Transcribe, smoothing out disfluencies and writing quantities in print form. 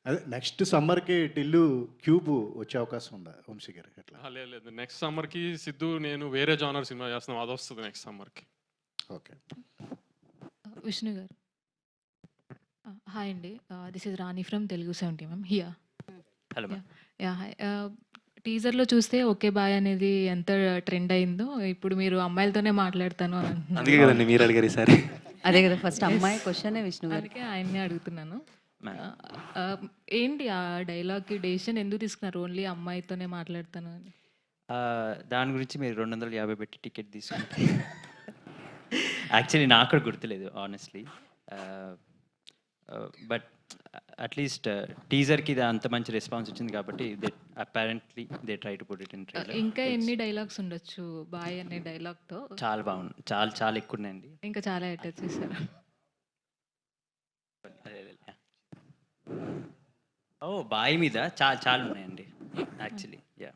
అదే నెక్స్ట్ సమ్మర్‌కి 'టిల్లు క్యూబ్' వచ్చే అవకాశం ఉందా వంశీ గారు ఎట్లా? లేదు లేదు. నెక్స్ట్ సమ్మర్‌కి సిద్ధు నేను వేరే జానర్ సినిమా చేస్తున్నాం. అదొస్తది నెక్స్ట్ సమ్మర్‌కి. ఓకే. విష్ణు గారు. హాయ్ అండి. This is Rani from Telugu 70 ma'am. Here. Hello ma'am. Yeah! Hi. టీజర్‌లో చూస్తే ఓకే బాయ్ అనేది ఎంత ట్రెండ్ అయిందో, ఇప్పుడు మీరు అమ్మాయిలతోనే మాట్లాడతాను అని అంటున్నారు. అందుకే కదండి మీరు అడిగారు ఈసారి. అదే కదా ఫస్ట్ అమ్మాయి క్వశ్చనే విష్ణు గారు. అందుకే ఆయన్నే అడుగుతున్నాను. మ్యామ్. ఏంటి ఆ డైలాగ్‌కి డెసిషన్ ఎందుకు తీసుకున్నారు? ఓన్లీ అమ్మాయితోనే మాట్లాడతాను అని. దాని గురించి మీరు 250 పెట్టి టికెట్ తీసుకుంటే యాక్చువల్లీ నాకు కూడా గుర్తులేదు ఆనెస్ట్లీ. బట్ అట్లీస్ట్ టీజర్కి ఇది అంత మంచి రెస్పాన్స్ వచ్చింది కాబట్టి they apparently they try to put it in trailer. ఇంకా ఎన్ని డైలాగ్స్ ఉండొచ్చు బాయ్ అనే డైలాగ్‌తో? చాలా బాగుంది. చాలా చాలా ఎక్కువ ఉన్నాయండి. ఇంకా చాలా అటాచ్ చేశారు. ఓ బాయ్ మీద చాలా చాలా ఉన్నాయండి యాక్చువల్లీ. యా